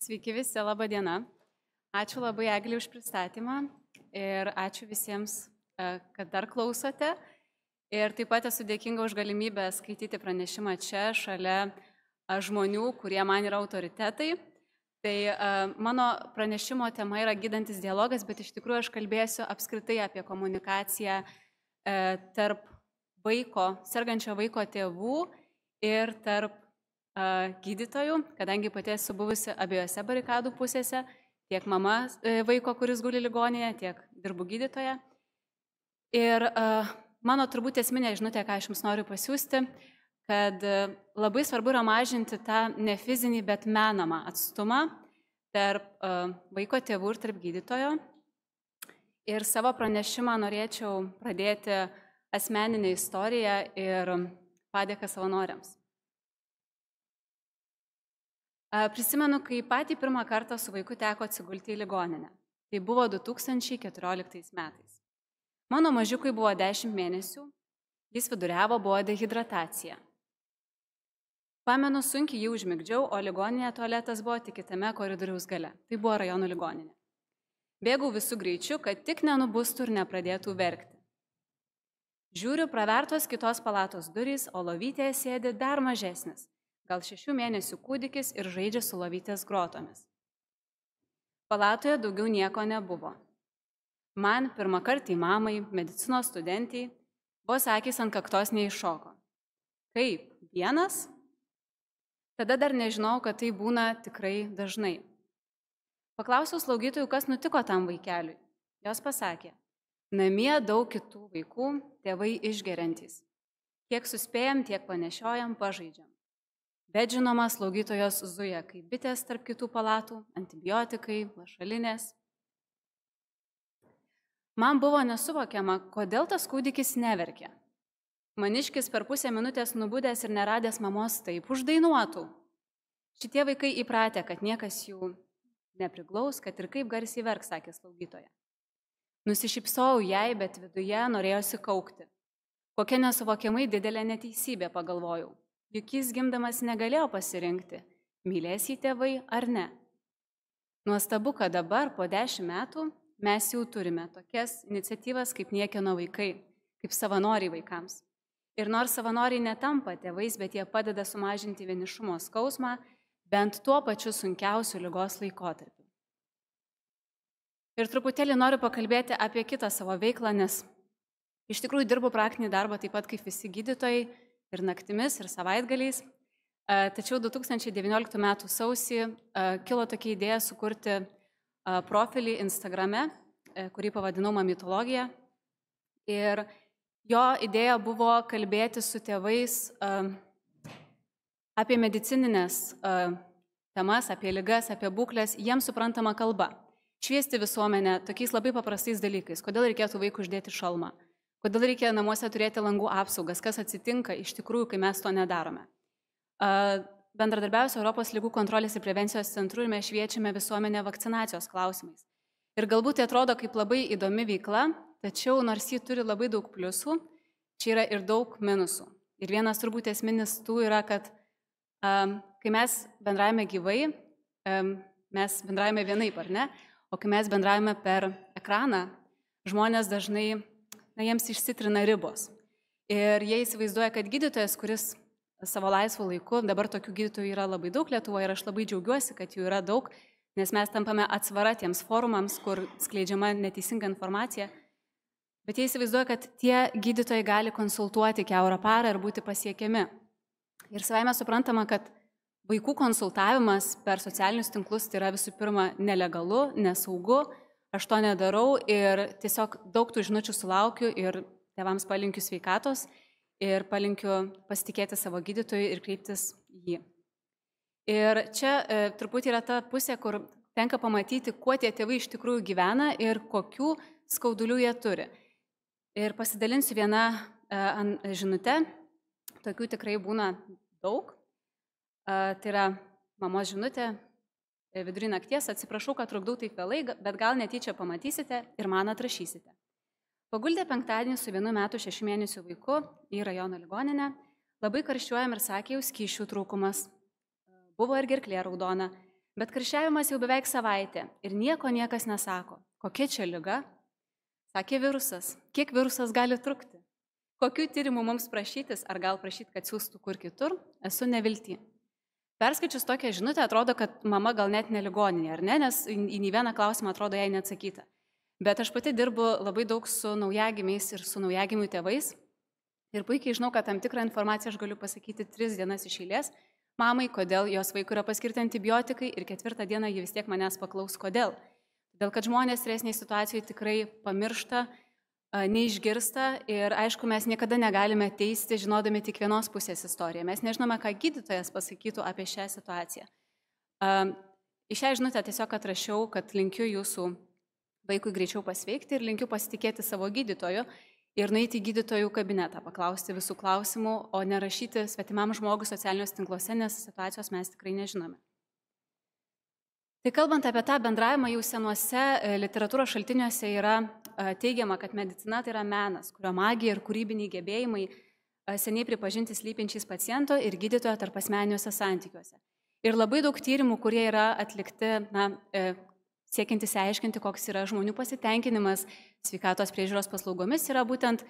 Sveiki visi, laba diena. Ačiū labai Eglė už pristatymą ir ačiū visiems, kad dar klausote. Ir taip pat esu dėkinga už galimybę skaityti pranešimą čia, šalia žmonių, kurie man yra autoritetai. Tai mano pranešimo tema yra gydantis dialogas, bet iš tikrųjų aš kalbėsiu apskritai apie komunikaciją tarp sergančio vaiko tėvų ir tarp gydytojų, kadangi pati esu buvusi abiejose barikadų pusėse, tiek mama vaiko, kuris guli ligoninėje, tiek dirbu gydytoje. Ir mano turbūt esminė žinutė, ką aš jums noriu pasiūsti, kad labai svarbu yra mažinti tą ne fizinį, bet menamą atstumą tarp vaiko tėvų ir tarp gydytojo. Ir savo pranešimą norėčiau pradėti asmeninę istoriją ir padėką savanoriams. Prisimenu, kai patį pirmą kartą su vaiku teko atsigulti į ligoninę. Tai buvo 2014 metais. Mano mažiukui buvo 10 mėnesių, jis viduriavo, buvo dehidratacija. Pamenu, sunkiai jį užmigdžiau, o ligoninėje tualetas buvo tik kitame koridoriaus gale. Tai buvo rajono ligoninė. Bėgau visų greičių, kad tik nenubustų ir nepradėtų verkti. Žiūriu, pravertos kitos palatos durys, o lovytėje sėdi dar mažesnis, gal 6 mėnesių kūdikis ir žaidžia su lovytės grotomis. Palatoje daugiau nieko nebuvo. Man pirmą kartą mamai, medicinos studentiai, vos akys ant kaktos neiššoko. Kaip? Vienas? Tada dar nežinau, kad tai būna tikrai dažnai. Paklausiau slaugytojų, kas nutiko tam vaikeliui. Jos pasakė, namie daug kitų vaikų, tėvai išgeriantys. Kiek suspėjam, tiek panešiojam, pažaidžiam. Bet žinoma, slaugytojos zuja kaip bitės tarp kitų palatų, antibiotikai, lašalinės. Man buvo nesuvokiama, kodėl tas kūdikis neverkė. Maniškis per pusę minutės nubudęs ir neradęs mamos taip uždainuotų. Šitie vaikai įpratę, kad niekas jų nepriglaus, kad ir kaip garsiai verks, sakė slaugytoja. Nusišypsojau jai, bet viduje norėjosi kaukti. Kokia nesuvokiamai didelė neteisybė, pagalvojau. Juk jis gimdamas negalėjo pasirinkti, mylės jį tėvai ar ne. Nuostabu, kad dabar po 10 metų mes jau turime tokias iniciatyvas kaip Niekieno vaikai, kaip savanoriai vaikams. Ir nors savanoriai netampa tėvais, bet jie padeda sumažinti vienišumo skausmą, bent tuo pačiu sunkiausiu ligos laikotarpiu. Ir truputėlį noriu pakalbėti apie kitą savo veiklą, nes iš tikrųjų dirbu praktinį darbą taip pat kaip visi gydytojai, ir naktimis, ir savaitgaliais. Tačiau 2019 m. sausį kilo tokia idėja sukurti profilį Instagrame, kurį pavadinau Mamitologija. Ir jo idėja buvo kalbėti su tėvais apie medicininės temas, apie ligas, apie būklės, jiems suprantama kalba. Šviesti visuomenę tokiais labai paprastais dalykais. Kodėl reikėtų vaikui uždėti šalmą? Kodėl reikia namuose turėti langų apsaugas, kas atsitinka iš tikrųjų, kai mes to nedarome. Bendradarbiausiu Europos lygų kontrolės ir prevencijos centru ir mes šviečiame visuomenę vakcinacijos klausimais. Ir galbūt tai atrodo kaip labai įdomi veikla, tačiau nors ji turi labai daug pliusų, čia yra ir daug minusų. Ir vienas turbūt esminis tų yra, kad kai mes bendravime gyvai, mes bendravime vienaip, ar ne? O kai mes bendravime per ekraną, žmonės dažnai jiems išsitrina ribos. Ir jie įsivaizduoja, kad gydytojas, kuris savo laisvo laiku, dabar tokių gydytojų yra labai daug Lietuvoje ir aš labai džiaugiuosi, kad jų yra daug, nes mes tampame atsvara tiems forumams, kur skleidžiama neteisinga informacija. Bet jie įsivaizduoja, kad tie gydytojai gali konsultuoti kiaurą parą ir būti pasiekiami. Ir savaime suprantama, kad vaikų konsultavimas per socialinius tinklus tai yra visų pirma nelegalu, nesaugu. Aš to nedarau ir tiesiog daug tų žinučių sulaukiu ir tėvams palinkiu sveikatos ir palinkiu pasitikėti savo gydytojui ir kreiptis į jį. Ir čia truputį yra ta pusė, kur tenka pamatyti, kuo tie tėvai iš tikrųjų gyvena ir kokių skaudulių jie turi. Ir pasidalinsiu vieną žinutę, tokių tikrai būna daug. Tai yra mamos žinutė. Vidury nakties, atsiprašau, kad trukdau taip vėlai, bet gal netyčia pamatysite ir man atrašysite. Paguldė penktadienį su 1 metų 6 mėnesių vaiku į rajono ligoninę, labai karščiuojam ir sakė, jau skysčių trūkumas. Buvo ir gerklė raudona, Bet karščiavimas jau beveik savaitė ir nieko niekas nesako. Kokia čia liga? Sakė virusas. Kiek virusas gali trukti? Kokių tyrimų mums prašytis, ar gal prašyti, kad siūstų kur kitur? Esu nevilti. Perskaičius tokią žinutę, atrodo, kad mama gal net ne ligoninė, ar ne, nes į nei vieną klausimą atrodo jai neatsakyta. Bet aš pati dirbu labai daug su naujagimiais ir su naujagimių tėvais. Ir puikiai žinau, kad tam tikrą informaciją aš galiu pasakyti 3 dienas iš eilės mamai, kodėl jos vaikui yra paskirti antibiotikai ir 4 dieną ji vis tiek manęs paklaus, kodėl. Todėl, kad žmonės stresiniai situacijoje tikrai pamiršta, neišgirsta ir aišku, mes niekada negalime teisti, žinodami tik vienos pusės istoriją. Mes nežinome, ką gydytojas pasakytų apie šią situaciją. Į šią žinutę tiesiog atrašiau, kad linkiu jūsų vaikui greičiau pasveikti ir linkiu pasitikėti savo gydytoju ir nueiti į gydytojų kabinetą, paklausti visų klausimų, o nerašyti svetimam žmogui socialiniuose tinkluose, nes situacijos mes tikrai nežinome. Tai kalbant apie tą bendravimą, jau senuose literatūros šaltiniuose yra teigiama, kad medicina tai yra menas, kurio magija ir kūrybiniai gebėjimai seniai pripažinti slypinčiais paciento ir gydytojo tarpasmeniniuose santykiuose. Ir labai daug tyrimų, kurie yra atlikti, siekiant įsiaiškinti, koks yra žmonių pasitenkinimas sveikatos priežiūros paslaugomis, yra būtent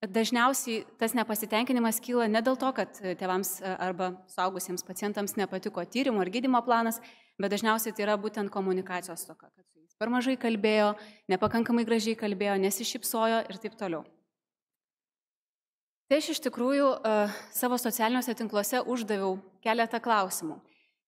dažniausiai tas nepasitenkinimas kyla ne dėl to, kad tėvams arba suaugusiems pacientams nepatiko tyrimo ar gydymo planas, bet dažniausiai tai yra būtent komunikacijos stoka, kad su jais per mažai kalbėjo, nepakankamai gražiai kalbėjo, nesišypsojo ir taip toliau. Tai aš iš tikrųjų savo socialiniuose tinkluose uždaviau keletą klausimų.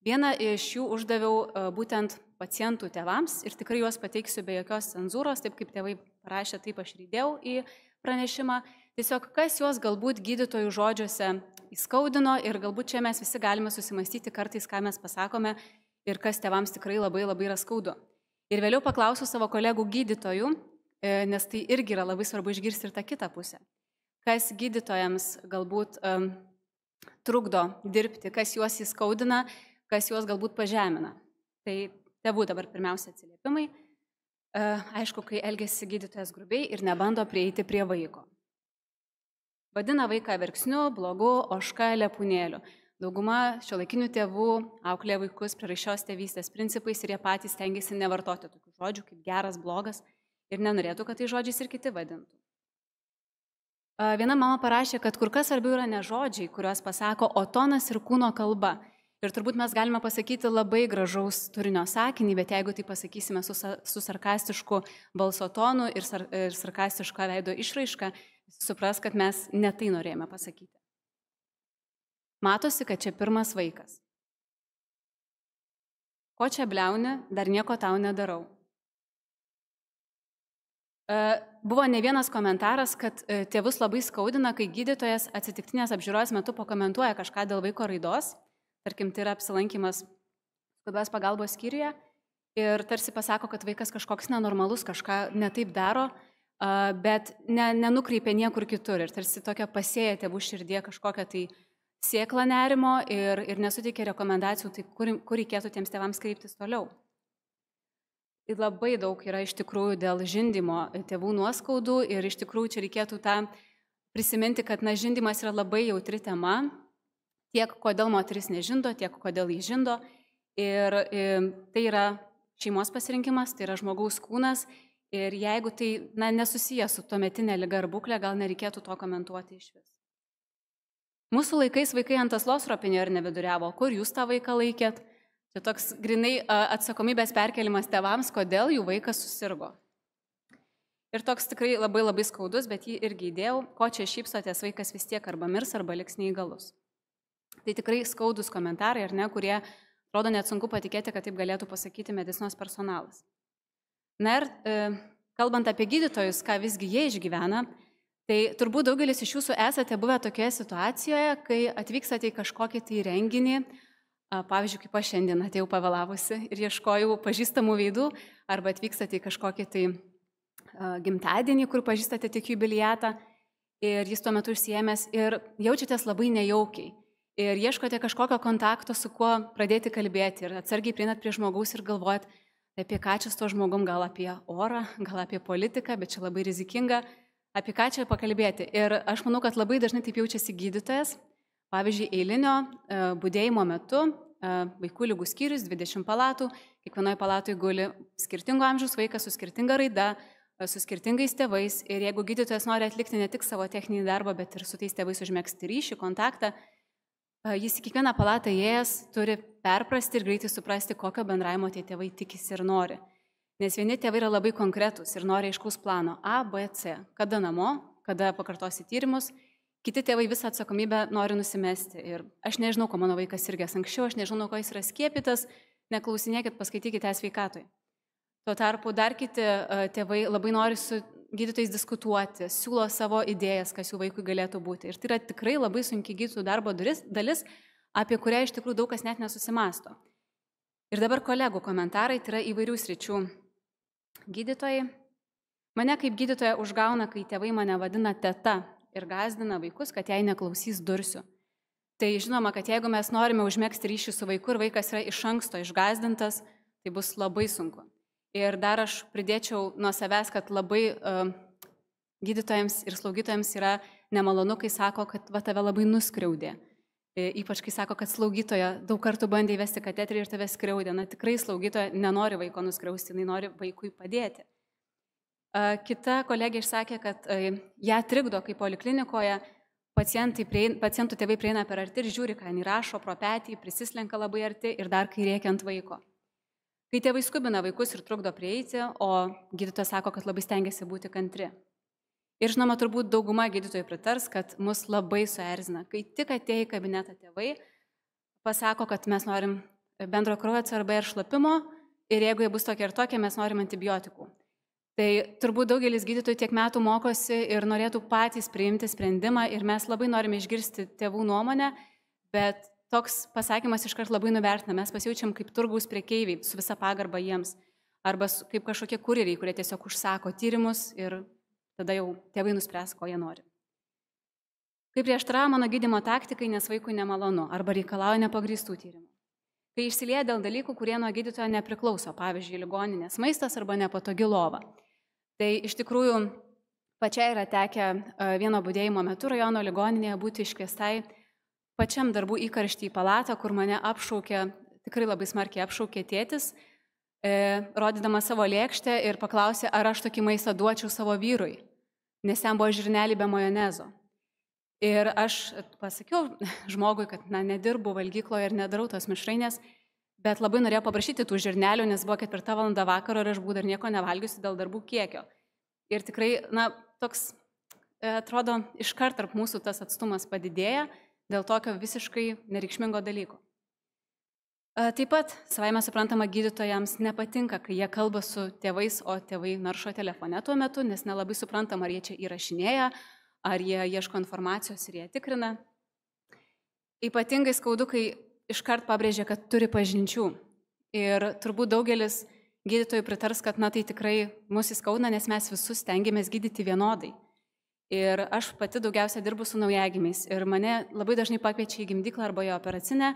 Vieną iš jų uždaviau būtent pacientų tėvams ir tikrai juos pateiksiu be jokios cenzūros, taip kaip tėvai parašė, taip aš įdėjau į pranešimą. Tiesiog kas juos galbūt gydytojų žodžiuose įskaudino ir galbūt čia mes visi galime susimastyti kartais, ką mes pasakome ir kas tėvams tikrai labai labai yra skaudu. Ir vėliau paklausiu savo kolegų gydytojų, nes tai irgi yra labai svarbu išgirsti ir tą kitą pusę. Kas gydytojams galbūt trukdo dirbti, kas juos įskaudina, kas juos galbūt pažemina. Tai tėvų dabar pirmiausia atsiliepimai. Aišku, kai elgiasi gydytojas grubiai ir nebando prieiti prie vaiko. Vadina vaiką verksniu, blogu, ožka, lepūnėliu. Dauguma šiuolaikinių tėvų auklėja vaikus prieraišios tėvystės principais ir jie patys stengiasi nevartoti tokių žodžių kaip geras, blogas ir nenorėtų, kad tai žodžiais ir kiti vadintų. Viena mama parašė, kad kur kas svarbiau yra ne žodžiai, kuriuos pasako, o tonas ir kūno kalba. Ir turbūt mes galime pasakyti labai gražaus turinio sakinį, bet jeigu tai pasakysime su sarkastišku balso tonu ir sarkastiška veido išraiška, supras, kad mes ne tai norėjome pasakyti. Matosi, kad čia pirmas vaikas. Ko čia bliauni, dar nieko tau nedarau. Buvo ne vienas komentaras, kad tėvus labai skaudina, kai gydytojas atsitiktinės apžiūros metu pakomentuoja kažką dėl vaiko raidos. Tarkim, tai yra apsilankimas skubios pagalbos skyriuje ir tarsi pasako, kad vaikas kažkoks nenormalus, kažką netaip daro, bet nenukreipia niekur kitur ir tarsi tokia pasėja tėvų širdie kažkokią tai sėklą nerimo ir nesuteikia rekomendacijų, tai kur reikėtų tiems tėvams kreiptis toliau. Ir labai daug yra iš tikrųjų dėl žindymo tėvų nuoskaudų ir iš tikrųjų čia reikėtų tą prisiminti, kad žindymas yra labai jautri tema. Tiek kodėl moteris nežindo, tiek kodėl jį žindo. Ir tai yra šeimos pasirinkimas, tai yra žmogaus kūnas. Ir jeigu tai nesusiję su tuometinė liga ar būklė, gal nereikėtų to komentuoti iš vis. Mūsų laikais vaikai ant aslos ropinėjo ir neviduriavo. Kur jūs tą vaiką laikėt? Čia toks grinai atsakomybės perkelimas tėvams, kodėl jų vaikas susirgo. Ir toks tikrai labai labai skaudus, bet jį irgi įdėjau, ko čia šypsotės, vaikas vis tiek arba mirs, arba liks neįgalus. Tai tikrai skaudus komentarai, ar ne, kurie, atrodo, net sunku patikėti, kad taip galėtų pasakyti medicinos personalas. Na ir kalbant apie gydytojus, ką visgi jie išgyvena, tai turbūt daugelis iš jūsų esate buvę tokioje situacijoje, kai atvykstate į kažkokį tai renginį, pavyzdžiui, kaip aš šiandien atėjau pavėlavusi ir ieškojau pažįstamų veidų, arba atvykstate į kažkokį tai gimtadienį, kur pažįstate tik jubiliatą ir jis tuo metu užsiėmęs ir jaučiatės labai nejaukiai. Ir ieškote kažkokio kontakto, su kuo pradėti kalbėti ir atsargiai prieinat prie žmogaus ir galvojat apie ką čia su tuo žmogum, gal apie orą, gal apie politiką, bet čia labai rizikinga, apie ką čia pakalbėti. Ir aš manau, kad labai dažnai taip jaučiasi gydytojas, pavyzdžiui, eilinio budėjimo metu, vaikų ligų skyrius, 20 palatų, kiekvienoje palatoje guli skirtingo amžiaus vaikas su skirtinga raida, su skirtingais tėvais ir jeigu gydytojas nori atlikti ne tik savo techninį darbą, bet ir su tais tėvais užmegzti ryšį, kontaktą, jis į kiekvieną palatą įėjęs turi perprasti ir greitai suprasti, kokio bendravimo tie tėvai tikisi ir nori. Nes vieni tėvai yra labai konkretūs ir nori aiškaus plano A, B, C, kada namo, kada pakartosi tyrimus, kiti tėvai visą atsakomybę nori nusimesti ir aš nežinau, ko mano vaikas sirgęs anksčiau, aš nežinau, nuo ko jis yra skiepytas, neklausinėkit, paskaitykite sveikatoj. Tuo tarpu dar kiti tėvai labai nori su gydytojais diskutuoti, siūlo savo idėjas, kas jų vaikui galėtų būti. Ir tai yra tikrai labai sunki gydytojų darbo dalis, apie kurią iš tikrųjų daug kas net nesusimasto. Ir dabar kolegų komentarai, tai yra įvairių sričių gydytojai. Mane kaip gydytoja užgauna, kai tėvai mane vadina teta ir gąsdina vaikus, kad jei neklausys dursiu. Tai žinoma, kad jeigu mes norime užmegzti ryšį su vaiku ir vaikas yra iš anksto išgąsdintas, tai bus labai sunku. Ir dar aš pridėčiau nuo savęs, kad labai gydytojams ir slaugytojams yra nemalonu, kai sako, kad va tave labai nuskriaudė. Ypač kai sako, kad slaugytoja daug kartų bandė įvesti kateterį ir tave skriaudė. Na tikrai slaugytoja nenori vaiko nuskriausti, jinai nori vaikui padėti. Kita kolegė išsakė, kad ją trikdo, kai poliklinikoje pacientų tėvai prieina per arti ir žiūri, ką jinai rašo pro petį, prisislenka labai arti ir dar kai rėkia ant vaiko. Kai tėvai skubina vaikus ir trukdo prieiti, o gydytojas sako, kad labai stengiasi būti kantri. Ir žinoma, turbūt dauguma gydytojų pritars, kad mus labai suerzina. Kai tik atėjo į kabinetą tėvai, pasako, kad mes norim bendro kraujo CRB ir šlapimo ir jeigu jie bus tokie ir tokie, mes norim antibiotikų. Tai turbūt daugelis gydytojų tiek metų mokosi ir norėtų patys priimti sprendimą ir mes labai norime išgirsti tėvų nuomonę, bet toks pasakymas iškart labai nuvertina, mes pasijaučiam kaip turgaus prekeiviai su visa pagarba jiems, arba kaip kažkokie kurjeriai, kurie tiesiog užsako tyrimus ir tada jau tėvai nuspręs, ko jie nori. Kai prieštarauja mano gydymo taktikai, nes vaikui nemalonu arba reikalauja nepagrįstų tyrimų. Kai išsilieja dėl dalykų, kurie nuo gydytojo nepriklauso, pavyzdžiui, ligoninės maistas arba nepatogi lova. Tai iš tikrųjų pačiai yra tekę vieno budėjimo metu rajono ligoninėje būti iškviestai pačiam darbų įkarštį į palatą, kur mane apšaukė, tikrai labai smarkiai apšaukė tėtis, rodydama savo lėkštę ir paklausė, ar aš tokį maistą duočiau savo vyrui, nes ten buvo žirnelį be majonezo. Ir aš pasakiau žmogui, kad nedirbu valgykloje ir nedarau tos mišrainės, bet labai norėjau paprašyti tų žirnelių, nes buvo 4 valanda vakaro ir aš buvau dar nieko nevalgiusi dėl darbų kiekio. Ir tikrai, toks, atrodo, iškart tarp mūsų tas atstumas padidėja dėl tokio visiškai nereikšmingo dalyko. Taip pat, savaime suprantama, gydytojams nepatinka, kai jie kalba su tėvais, o tėvai naršo telefone tuo metu, nes nelabai suprantama, ar jie čia įrašinėja, ar jie ieško informacijos ir jie tikrina. Ypatingai skaudu, kai iškart pabrėžia, kad turi pažinčių. Ir turbūt daugelis gydytojų pritars, kad tai tikrai mus įskaudina, nes mes visus stengiamės gydyti vienodai. Ir aš pati daugiausia dirbu su naujagimiais. Ir mane labai dažnai pakviečia į gimdyklą arba į operacinę.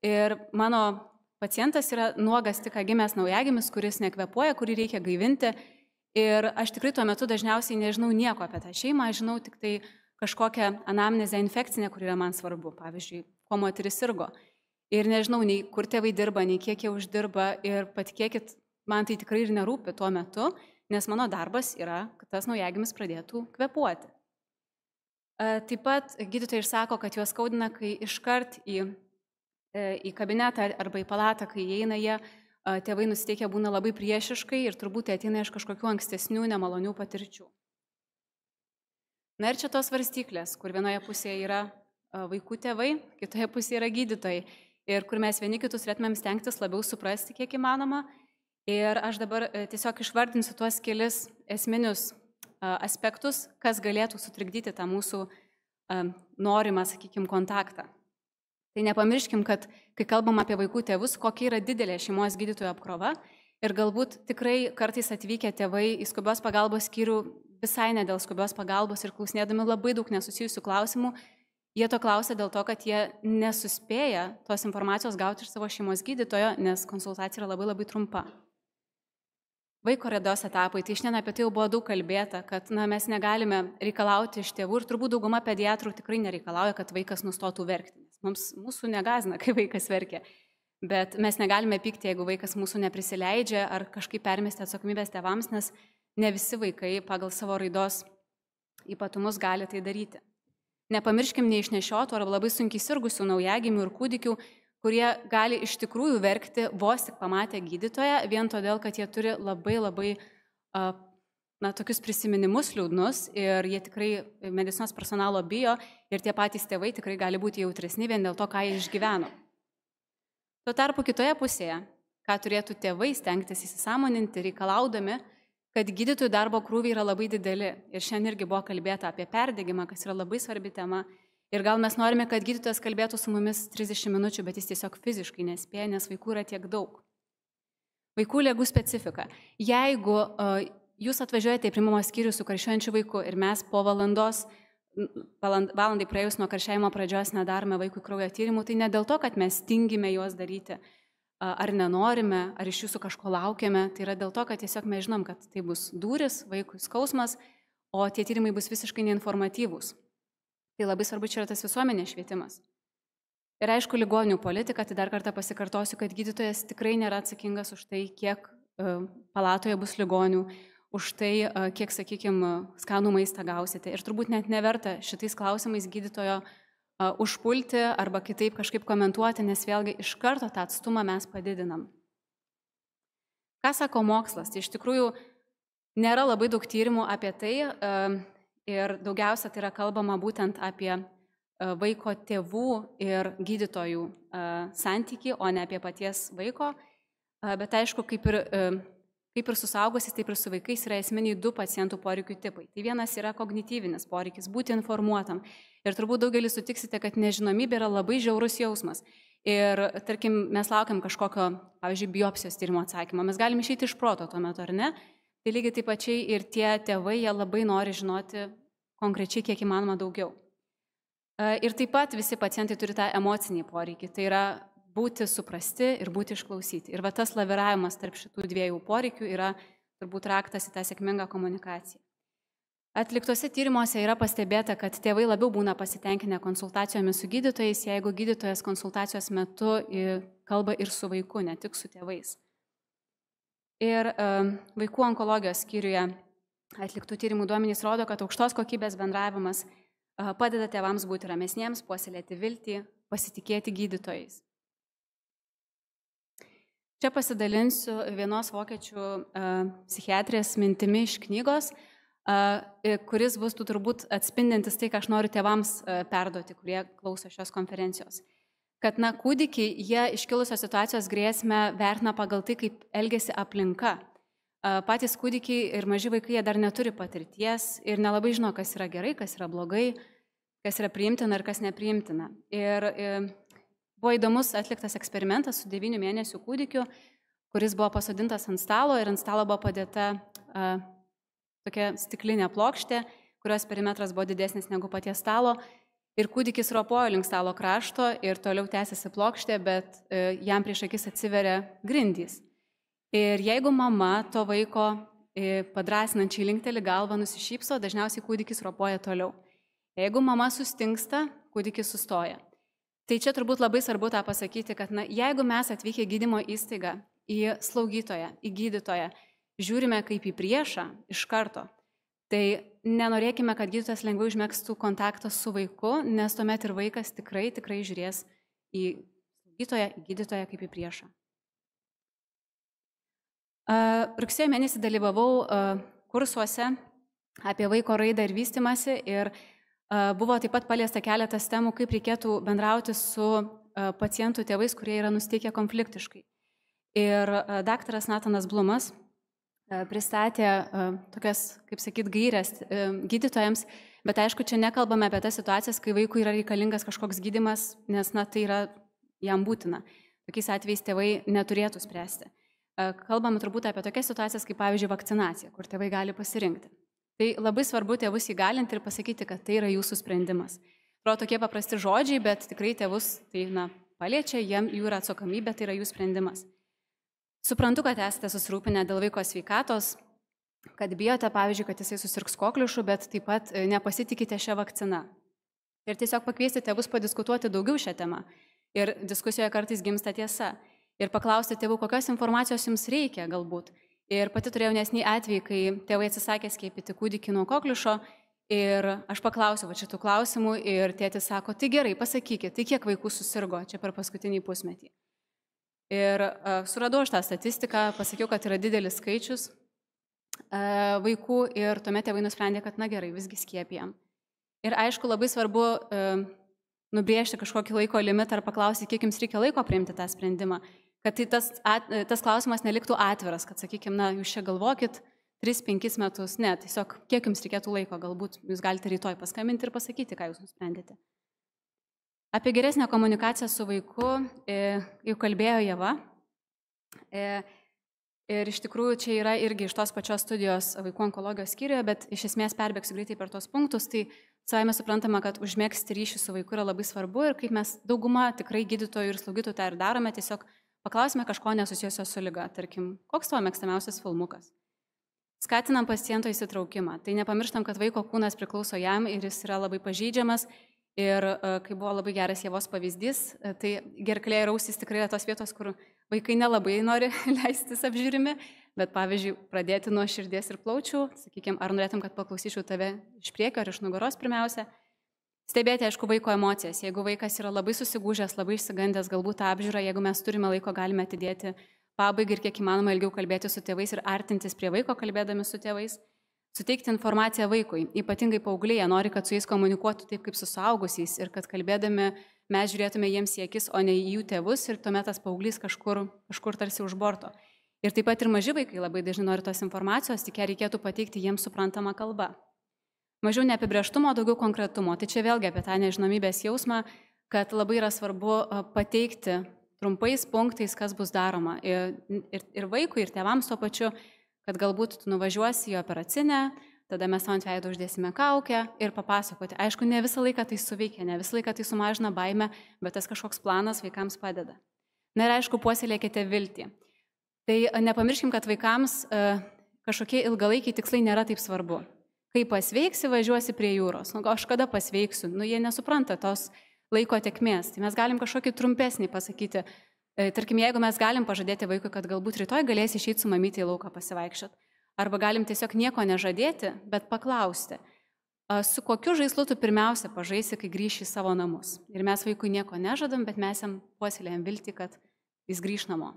Ir mano pacientas yra nuogas tik gimęs naujagimis, kuris nekvepuoja, kurį reikia gaivinti. Ir aš tikrai tuo metu dažniausiai nežinau nieko apie tą šeimą, aš žinau tik tai kažkokią anamnezę infekcinę, kur yra man svarbu. Pavyzdžiui, kuo moteris sirgo. Ir nežinau nei kur tėvai dirba, nei kiek jie uždirba. Ir patikėkit, man tai tikrai ir nerūpi tuo metu, nes mano darbas yra, kad tas naujagimis pradėtų kvepuoti. Taip pat gydytojai išsako, kad juos skaudina, kai iškart į kabinetą arba į palatą, kai įeina jie, tėvai nusiteikę būna labai priešiškai ir turbūt ateina iš kažkokių ankstesnių nemalonių patirčių. Na ir čia tos svarstyklės, kur vienoje pusėje yra vaikų tėvai, kitoje pusėje yra gydytojai ir kur mes vieni kitus turėtumėm stengtis labiau suprasti, kiek įmanoma. Ir aš dabar tiesiog išvardinsiu tuos kelis esminius aspektus, kas galėtų sutrikdyti tą mūsų norimą, sakykime, kontaktą. Tai nepamirškim, kad kai kalbam apie vaikų tėvus, kokia yra didelė šeimos gydytojų apkrova ir galbūt tikrai kartais atvykę tėvai į skubios pagalbos skyrių visai ne dėl skubios pagalbos ir klausinėdami labai daug nesusijusių klausimų, jie to klausia dėl to, kad jie nesuspėja tos informacijos gauti iš savo šeimos gydytojo, nes konsultacija yra labai labai trumpa. Vaiko raidos etapai, tai šiandien apie tai jau buvo daug kalbėta, kad mes negalime reikalauti iš tėvų ir turbūt dauguma pediatrų tikrai nereikalauja, kad vaikas nustotų verkti. Mūsų negazina, kai vaikas verkia. Bet mes negalime pykti, jeigu vaikas mūsų neprisileidžia ar kažkaip permesti atsakomybės tėvams, nes ne visi vaikai pagal savo raidos ypatumus gali tai daryti. Nepamirškim neišnešiotų arba labai sunkiai sirgusių naujagimių ir kūdikių, kurie gali iš tikrųjų verkti vos tik pamatę gydytoją, vien todėl, kad jie turi labai tokius prisiminimus liūdnus ir jie tikrai medicinos personalo bijo ir tie patys tėvai tikrai gali būti jautresni vien dėl to, ką jie išgyveno. Tuo tarpu kitoje pusėje, ką turėtų tėvai stengtis įsisąmoninti, reikalaudami, kad gydytojų darbo krūviai yra labai dideli. Ir šiandien irgi buvo kalbėta apie perdegimą, kas yra labai svarbi tema. Ir gal mes norime, kad gydytojas kalbėtų su mumis 30 minučių, bet jis tiesiog fiziškai nespėja, nes vaikų yra tiek daug. Vaikų ligų specifika. Jeigu jūs atvažiuojate į priimimo skyrių su karščiuojančiu vaiku ir mes po valandai praėjus nuo karščiavimo pradžios nedarome vaikui kraujo tyrimų, tai ne dėl to, kad mes tingime juos daryti, ar nenorime, ar iš jūsų kažko laukiame, tai yra dėl to, kad tiesiog mes žinom, kad tai bus dūris, vaikui skausmas, o tie tyrimai bus visiškai neinformatyvūs. Tai labai svarbu čia yra tas visuomenės švietimas. Ir aišku, ligonių politika, tai dar kartą pasikartosiu, kad gydytojas tikrai nėra atsakingas už tai, kiek palatoje bus ligonių, už tai, kiek, sakykime, skanų maistą gausite. Ir turbūt net neverta šitais klausimais gydytojo užpulti arba kitaip kažkaip komentuoti, nes vėlgi iš karto tą atstumą mes padidinam. Ką sako mokslas? Tai iš tikrųjų nėra labai daug tyrimų apie tai ir daugiausia tai yra kalbama būtent apie vaiko tėvų ir gydytojų santykį, o ne apie paties vaiko. Bet aišku, kaip ir su suaugusiais, taip ir su vaikais yra esminiai du pacientų poreikių tipai. Tai vienas yra kognityvinis poreikis, būti informuotam. Ir turbūt daugelis sutiksite, kad nežinomybė yra labai žiaurus jausmas. Ir, tarkim, mes laukiam kažkokio, pavyzdžiui, biopsijos tyrimo atsakymo. Mes galim išeiti iš proto tuo metu, ar ne? Tai lygiai taip pačiai ir tie tėvai, jie labai nori žinoti konkrečiai, kiek įmanoma daugiau. Ir taip pat visi pacientai turi tą emocinį poreikį. Tai yra būti suprasti ir būti išklausyti. Ir va tas laviravimas tarp šitų dviejų poreikių yra turbūt raktas į tą sėkmingą komunikaciją. Atliktose tyrimuose yra pastebėta, kad tėvai labiau būna pasitenkinę konsultacijomis su gydytojais, jeigu gydytojas konsultacijos metu kalba ir su vaiku, ne tik su tėvais. Ir vaikų onkologijos skyriuje atliktų tyrimų duomenys rodo, kad aukštos kokybės bendravimas padeda tėvams būti ramesniems, puoselėti viltį, pasitikėti gydytojais. Čia pasidalinsiu vienos vokiečių psichiatrės mintimi iš knygos, kuris bus turbūt atspindintis tai, ką aš noriu tėvams perduoti, kurie klauso šios konferencijos. Kad kūdikiai, jie iškilusios situacijos grėsmę vertina pagal tai, kaip elgiasi aplinka. Patys kūdikiai ir maži vaikai, jie dar neturi patirties ir nelabai žino, kas yra gerai, kas yra blogai, kas yra priimtina ir kas nepriimtina. Ir buvo įdomus atliktas eksperimentas su 9 mėnesių kūdikiu, kuris buvo pasodintas ant stalo ir ant stalo buvo padėta tokia stiklinė plokštė, kurios perimetras buvo didesnis negu paties stalo. Ir kūdikis ropojo link stalo krašto ir toliau tęsiasi plokštė, bet jam prieš akis atsiveria grindys. Ir jeigu mama to vaiko padrasinančiai linkteli galvą nusišypso, dažniausiai kūdikis ropoja toliau. Jeigu mama sustingsta, kūdikis sustoja. Tai čia turbūt labai svarbu tą pasakyti, kad jeigu mes atvykę į gydymo įstaigą, į slaugytoją, į gydytoją, žiūrime kaip į priešą iš karto, tai nenorėkime, kad gydytojas lengvai užmėgstų kontaktą su vaiku, nes tuomet ir vaikas tikrai žiūrės į slaugytoją, į gydytoją kaip į priešą. Rugsėjo mėnesį dalyvavau kursuose apie vaiko raidą ir vystymąsi ir buvo taip pat paliesta keletas temų, kaip reikėtų bendrauti su pacientų tėvais, kurie yra nusiteikę konfliktiškai. Ir daktaras Natanas Blumas pristatė tokias, kaip sakyt, gaires gydytojams, bet aišku, čia nekalbame apie tas situacijas, kai vaikui yra reikalingas kažkoks gydymas, nes tai yra jam būtina. Tokiais atvejais tėvai neturėtų spręsti. Kalbame turbūt apie tokias situacijas, kaip pavyzdžiui vakcinacija, kur tėvai gali pasirinkti. Tai labai svarbu tėvus įgalinti ir pasakyti, kad tai yra jūsų sprendimas. Atrodo tokie paprasti žodžiai, bet tikrai tėvus tai paliečia, jų yra atsakomybė, tai yra jų sprendimas. Suprantu, kad esate susirūpinę dėl vaiko sveikatos, kad bijote, pavyzdžiui, kad jisai susirgs kokliušu, bet taip pat nepasitikite šią vakciną. Ir tiesiog pakviesti tėvus padiskutuoti daugiau šią temą. Ir diskusijoje kartais gimsta tiesa. ir paklausti tėvų, kokios informacijos jums reikia galbūt. Ir pati turėjau nesnį atvejį, kai tėvai atsisakė skiepyti kūdikį nuo kokliušo ir aš paklausiau šitų klausimų ir tėtis sako, tai gerai, pasakykit, tai kiek vaikų susirgo čia per paskutinį pusmetį. Ir suradau aš tą statistiką, pasakiau, kad yra didelis skaičius vaikų ir tuomet tėvai nusprendė, kad na gerai, visgi skiepijam. Ir aišku, labai svarbu nubrėžti kažkokį laiko limitą ar paklausyti, kiek jums reikia laiko priimti tą sprendimą, kad tai tas klausimas neliktų atviras, kad, sakykime, na, jūs čia galvokit 3-5 metus, ne, tiesiog kiek jums reikėtų laiko, galbūt jūs galite rytoj paskambinti ir pasakyti, ką jūs nusprendėte. Apie geresnę komunikaciją su vaiku jau kalbėjo Ieva. Ir iš tikrųjų čia yra irgi iš tos pačios studijos vaikų onkologijos skyriuje, bet iš esmės perbėgsiu greitai per tos punktus, tai savame suprantama, kad užmėgsti ryšį su vaiku yra labai svarbu ir kaip mes dauguma tikrai gydytojų ir slaugytojų tą ir darome, tiesiog paklausime kažko nesusijusio su liga, tarkim, koks tavo mėgstamiausias filmukas. Skatinam paciento įsitraukimą, tai nepamirštam, kad vaiko kūnas priklauso jam ir jis yra labai pažeidžiamas. Ir kai buvo labai geras Ievos pavyzdys, tai gerklė ir ausys tikrai yra tos vietos, kur vaikai nelabai nori leistis apžiūrimi, bet pavyzdžiui, pradėti nuo širdies ir plaučių, sakykime, ar norėtum, kad paklausyčiau tave iš priekio ar iš nugaros pirmiausia. Stebėti, aišku, vaiko emocijas. Jeigu vaikas yra labai susigūžęs, labai išsigandęs, galbūt tą apžiūrą, jeigu mes turime laiko, galime atidėti pabaigai ir kiek įmanoma ilgiau kalbėti su tėvais ir artintis prie vaiko, kalbėdami su tėvais. Suteikti informaciją vaikui, ypatingai paaugliai, nori, kad su jais komunikuotų taip kaip su suaugusiais ir kad kalbėdami mes žiūrėtume jiems į akis, o ne į jų tėvus ir tuomet tas paauglys kažkur tarsi užborto. Ir taip pat ir maži vaikai labai dažnai nori tos informacijos, tik ją reikėtų pateikti jiems suprantamą kalbą. Mažiau neapibrėžtumo, daugiau konkretumo. Tai čia vėlgi apie tą nežinomybės jausmą, kad labai yra svarbu pateikti trumpais punktais, kas bus daroma. Ir vaikui, ir tėvams tuo pačiu, kad galbūt tu nuvažiuosi į operacinę, tada mes ant veido uždėsime kaukę ir papasakoti. Aišku, ne visą laiką tai suveikia, ne visą laiką tai sumažina baimę, bet tas kažkoks planas vaikams padeda. Na ir aišku, puoselėkite viltį. Tai nepamirškim, kad vaikams kažkokie ilgalaikiai tikslai nėra taip svarbu. Kai pasveiksi, važiuosi prie jūros. Nu, aš kada pasveiksiu? Nu, jie nesupranta tos laiko tekmės. Tai mes galim kažkokį trumpesnį pasakyti. Tarkim, jeigu mes galim pažadėti vaikui, kad galbūt rytoj galės išeiti su mamytė į lauką pasivaikščioti, arba galim tiesiog nieko nežadėti, bet paklausti, su kokiu žaislu tu pirmiausia pažaisi, kai grįši į savo namus. Ir mes vaikui nieko nežadam, bet mes jam puoselėjam viltį, kad jis grįš namo.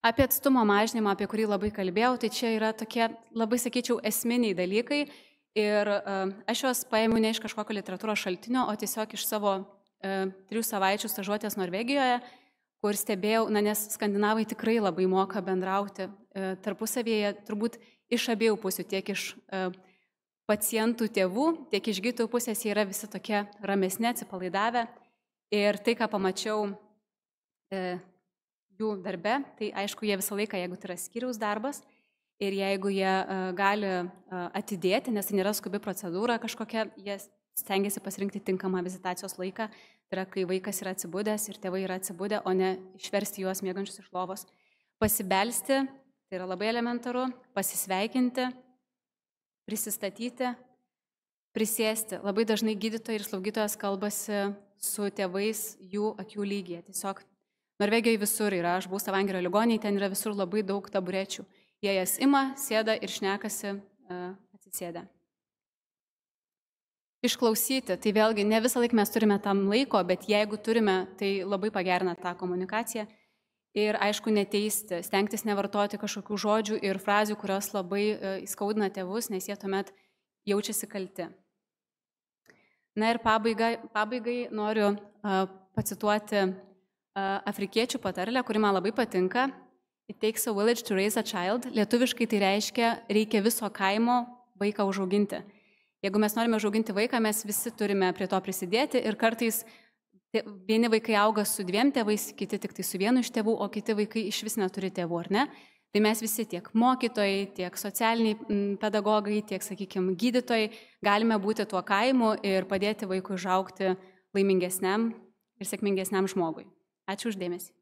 Apie atstumo mažinimą, apie kurį labai kalbėjau, tai čia yra tokie labai, sakyčiau, esminiai dalykai. Ir aš juos paėmiau ne iš kažkokio literatūros šaltinio, o tiesiog iš savo 3 savaičių stažuotės Norvegijoje, kur stebėjau, nes skandinavai tikrai labai moka bendrauti tarpusavėje, turbūt iš abiejų pusių, tiek iš pacientų tėvų, tiek iš gydytojų pusės jie yra visi tokie ramesni, atsipalaidavę. Ir tai, ką pamačiau jų darbe, tai aišku, jie visą laiką, jeigu tai yra skyriaus darbas, ir jeigu jie gali atidėti, nes tai nėra skubi procedūra kažkokia, jie stengiasi pasirinkti tinkamą vizitacijos laiką, tai yra, kai vaikas yra atsibudęs ir tėvai yra atsibudę, o ne išversti juos miegančius iš lovos. Pasibelsti, tai yra labai elementaru, pasisveikinti, prisistatyti, prisėsti. Labai dažnai gydytojai ir slaugytojas kalbasi su tėvais jų akių lygyje. Tiesiog Norvegijoje visur yra, aš buvau Stavangerio ligoninėje, ten yra visur labai daug taburečių. Jie jas ima, sėda ir šnekasi atsisėdę. Išklausyti, tai vėlgi ne visą laiką mes turime tam laiko, bet jeigu turime, tai labai pagerina tą komunikaciją. Ir aišku, neteisti, stengtis nevartoti kažkokių žodžių ir frazių, kurios labai įskaudina tėvus, nes jie tuomet jaučiasi kalti. Na ir pabaigai noriu pacituoti afrikiečių patarlę, kuri man labai patinka. It takes a village to raise a child. Lietuviškai tai reiškia, reikia viso kaimo vaiką užauginti. Jeigu mes norime užauginti vaiką, mes visi turime prie to prisidėti ir kartais vieni vaikai auga su 2 tėvais, kiti tik tai su 1 iš tėvų, o kiti vaikai iš vis neturi tėvų, ar ne? Tai mes visi tiek mokytojai, tiek socialiniai pedagogai, tiek, sakykime, gydytojai galime būti tuo kaimu ir padėti vaikui užaugti laimingesniam ir sėkmingesniam žmogui. Ačiū už dėmesį.